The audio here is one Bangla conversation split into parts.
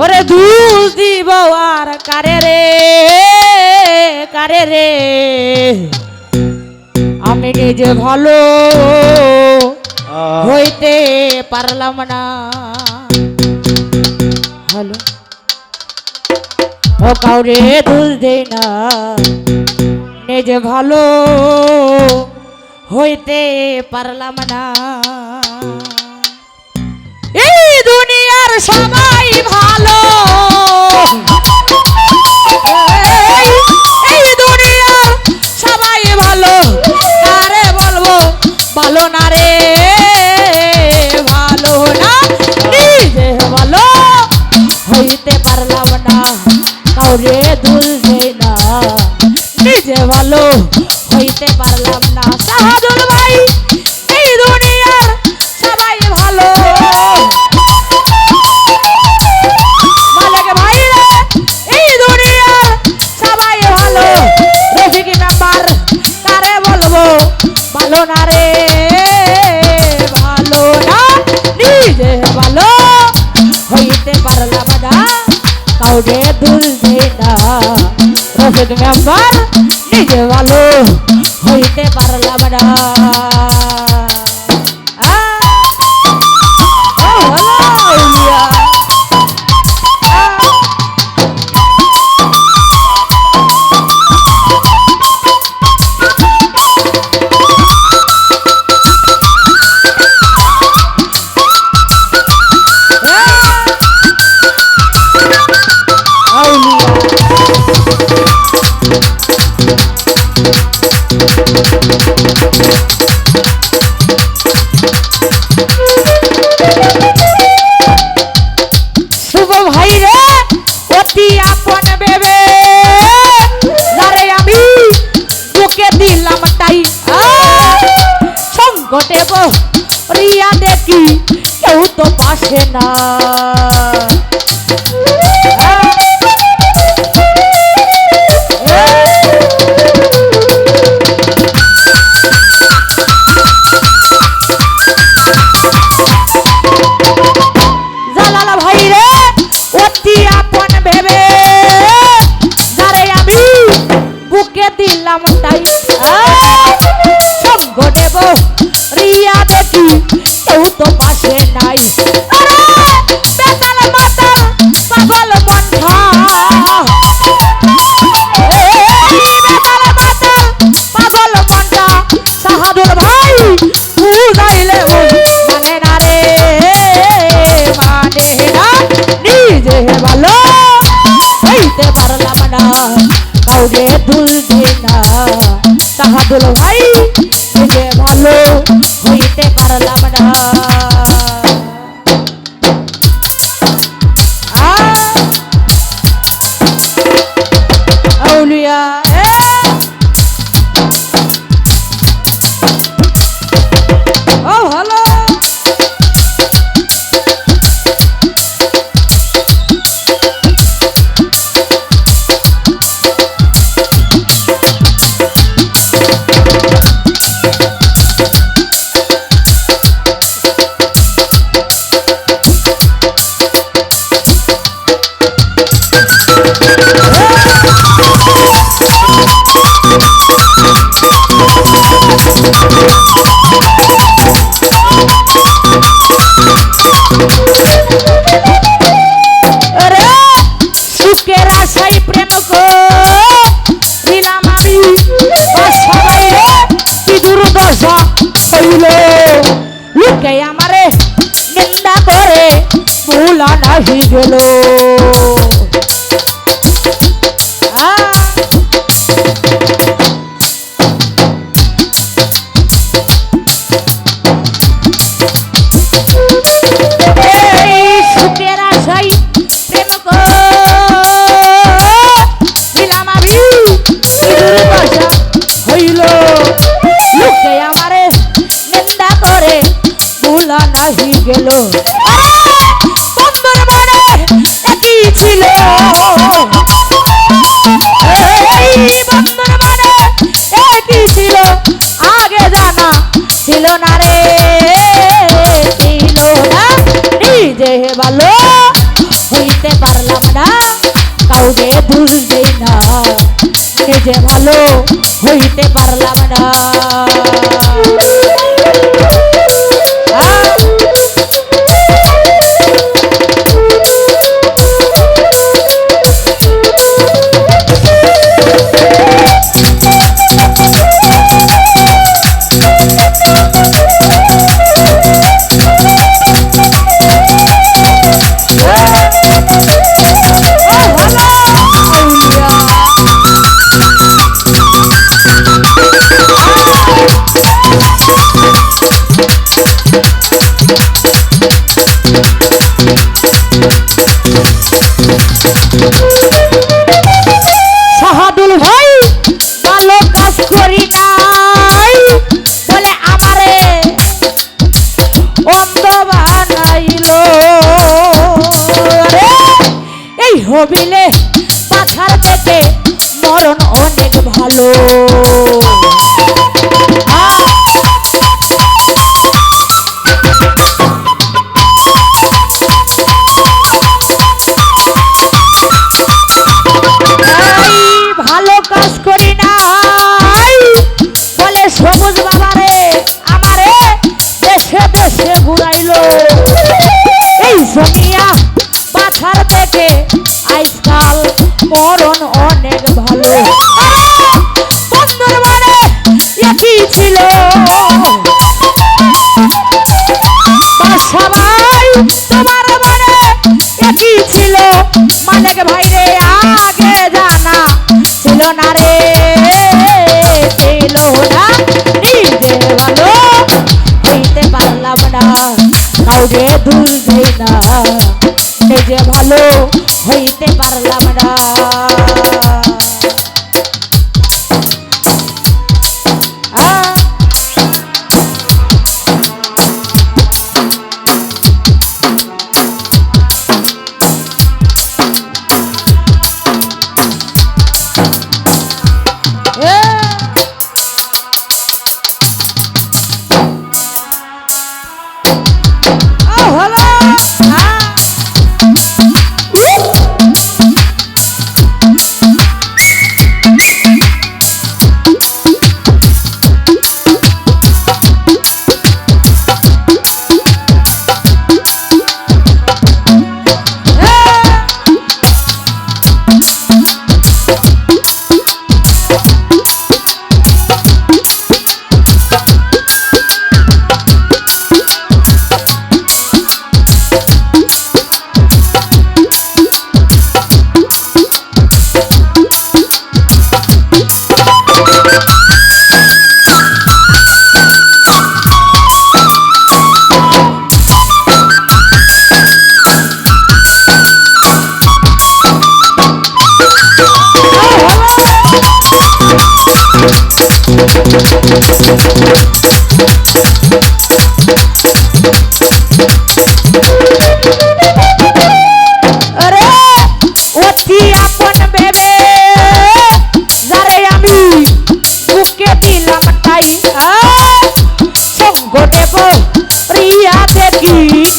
ওরে দুধ দিব আর কারে রে আমি নিজে ভালো হইতে পারলাম না। হ্যালো ও কাউরে দুধ দে না নিজে ভালো হইতে পারলাম না। এই দুনিয়ার সবাই ভালো, এই দুনিয়ার সবাই ভালো, কারে বলবো ভালো না রে, ভালো না, নিজে ভালো হইতে পারলাম না। কাউরে দুল দে না নিজে ভালো হইতে পারলাম না। শাহাদুল ভাই এই দুনিয়ার সবাই ভালো, মালিক ভাই রে এই দুনিয়ার সবাই ভালো, রফিক মেম্বার কারে বলবো ভালো না রে, ভালো না, নিজে ভালো হইতে পারলাম না। কাউকে দুল দে না রফিক মেম্বার নিজে ভালো হইতে পারলাম না। রিয়া দেখি কেউ তো পাশে না, জালালা ভাই রে অতি আপন ভেবে যারে আমি বুকে দিলাম তাই সঙ্গ দেব রিয়া দেখি কেউ তো পাশে নাই। বেতাল মাতাল পাগল মনটা, বেতাল মাতাল পাগল মনটা শাহাদুল ভাই বুঝাইলে মানে না রে, মানে না, নিজে ভালো হইতে পারলাম না। কাউরে দুল দে না শাহাদুল ভাই নিজে ভালো হইতে পারলাম না। আউলিয়া ও ভালো লোকে আমারে নিন্দা করে ভুলা নাহি গেল, সুখের আশাই প্রেম করলাম আমি দুর্দশা হইল, লোকে আমারে নিন্দা করে ভুলা নাহি গেল। বন্ধুর মনে একই ছিল, বন্ধুর মনে একই ছিল, আগে জানা ছিল না রে, ছিল না, নিজে ভালো হইতে পারলাম না, কাউকে দোষ দেই না, নিজে ভালো হইতে পারলাম না। শাহাদুল ভাই ভালো কাজ করি নাই বলে আমারে অন্ধ বানাইলো। এই হবিলে পাখার দেখে মরণ অনেক ভালো। ভালো কাজ করি নাই বলে সবুজ বাবারে আমারে দেশে দেশে ঘুরাইলো। এই জমিয়া পাথার দেখে আজকাল মরণ অনেক ভালো। বন্ধুর মনে একই ছিল সবাই, তোমার মনে একই ছিল, মালিক ভাই রে আগে জানা ছিল না রে, ছিল না। নিজে ভালো হইতে পারলাম না, কাউকে দোষ দেই না, নিজে ভালো হইতে পারলাম না।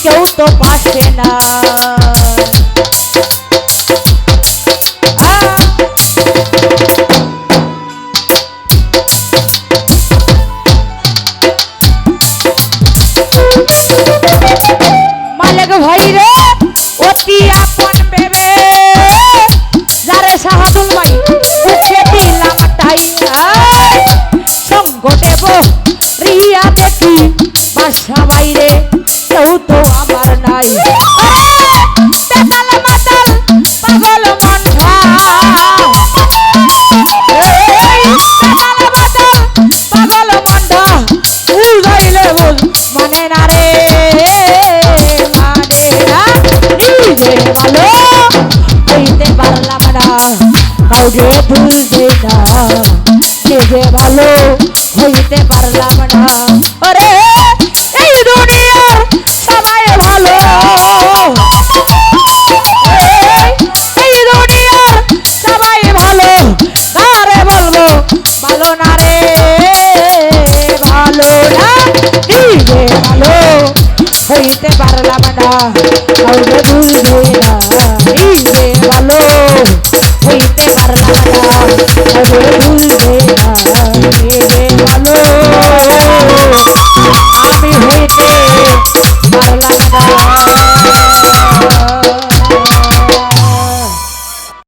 কেউ তো পাশে না, মালিক ভাই রে অতি আপন ভেবে যারে শাহাদুল ভাই বুকে দিলাম টাই, সঙ্গ দেব রিয়া দেখি বাসা বাইরে কেউ তো আমার নাই। পাগল মনটা পাগল মনটা বুঝাইলে বুঝ মানে না রে, মানে না। নিজে ভালো হইতে পারলাম না, কাউকে দোষ দেই না, নিজে ভালো হইতে পারলাম না। আরে এই দুনিয়ার সবাই ভালো, এই দুনিয়ার সবাই ভালো, কারে বলবো ভালো না রে, ভালো না। নিজে ভালো হইতে পারলাম না, কাউকে দোষ দেই না, এই রে ভালো হইতে পারলাম না তবে ভুলবে না এই রে ভালো আমি হইতে পারলাম না